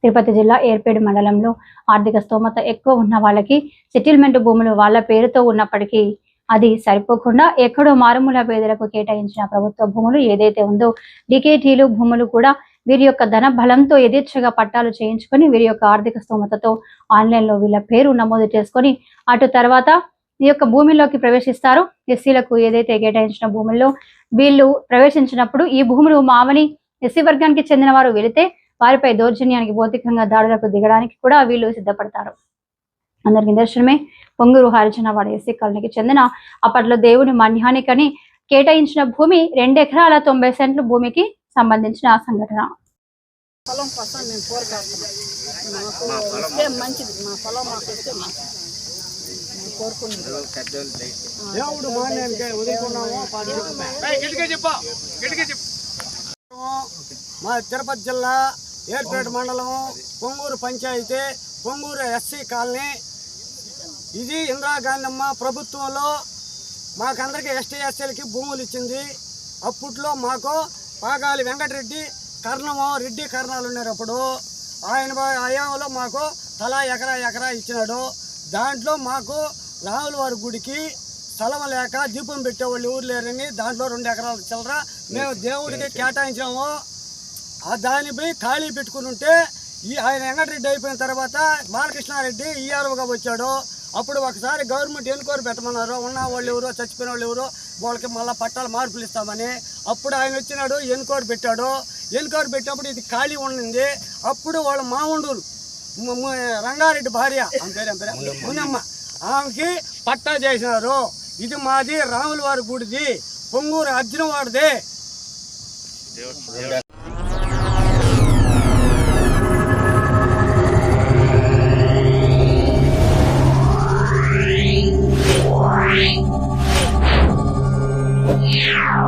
తిరుపతి జిల్లా ఏర్పేడు మండలంలో ఆర్థిక స్తోమత ఎక్కువ ఉన్న వాళ్ళకి సెటిల్మెంట్ భూములు వాళ్ళ పేరుతో ఉన్నప్పటికీ అది సరిపోకుండా ఎక్కడో మారుమూల పేదలకు కేటాయించిన ప్రభుత్వ భూములు ఏదైతే ఉందో డికేటీలు భూములు కూడా వీరి యొక్క ధన బలంతో యథేచ్ఛగా పట్టాలు చేయించుకొని వీరి యొక్క ఆర్థిక స్తోమతతో ఆన్లైన్లో వీళ్ళ పేరు నమోదు చేసుకొని అటు తర్వాత ఈ యొక్క భూమిలోకి ప్రవేశిస్తారు. ఎస్సీలకు ఏదైతే కేటాయించిన భూముల్లో వీళ్ళు ప్రవేశించినప్పుడు ఈ భూములు మామని ఎస్సీ వర్గానికి చెందిన వారు వెళితే వారిపై దౌర్జన్యానికి భౌతికంగా దాడులకు దిగడానికి కూడా వీళ్ళు సిద్ధపడతారు. అందరికి నిదర్శనమే పొంగూరు హరిజనవాడ ఎస్సీ కాలనీకి చెందిన అప్పట్లో దేవుని మన్యానికని కేటాయించిన భూమి 2 ఎకరాల 90 సెంట్లు భూమికి సంబంధించిన సంఘటన. పొలం కోసం మేము కోరుకుంటున్నాం. మాకు ఇస్తే మంచిది, మా పొలం మాకు ఇస్తే మంచిది మా తిరుపతి జిల్లా ఏర్పేట మండలం పొంగూరు పంచాయతీ పొంగూరు ఎస్సీ కాలనీ. ఇది ఇందిరాగాంధమ్మ ప్రభుత్వంలో మాకందరికి ఎస్టీ ఎస్సీలకి భూములు ఇచ్చింది. అప్పట్లో మాకు పాగాలి వెంకటరెడ్డి రెడ్డి కర్ణాలు ఉన్నారు. అప్పుడు ఆయన హయాంలో మాకు తలా ఎకరా ఇచ్చినాడు. దాంట్లో మాకు రాముల వారి గుడికి స్థలం లేక దీపం పెట్టేవాళ్ళు ఊరు లేరని దాంట్లో 2 ఎకరాల చిల్లర మేము దేవుడికి కేటాయించాము. దానిపై ఖాళీ పెట్టుకుని ఉంటే ఆయన వెంకటరెడ్డి అయిపోయిన తర్వాత బాలకృష్ణారెడ్డి ఈఆర్ఓగా వచ్చాడు. అప్పుడు ఒకసారి గవర్నమెంట్ ఎన్క్వైరీ పెట్టమన్నారు. ఉన్న వాళ్ళు ఎవరో చచ్చిపోయిన వాళ్ళు ఎవరో వాళ్ళకి మళ్ళీ పట్టాలు మార్పులు ఇస్తామని. అప్పుడు ఆయన వచ్చినాడు, ఎన్క్వైరీ పెట్టాడు. ఎన్క్వైరీ పెట్టినప్పుడు ఇది ఖాళీ ఉండింది. అప్పుడు వాళ్ళ మామూండూరు రంగారెడ్డి భార్య మునమ్మ ఆమెకి పట్టా చేసినారు. ఇది మాది రాముల వారి గుడిది, పొంగూరు అర్జున వాడిది. Yeah.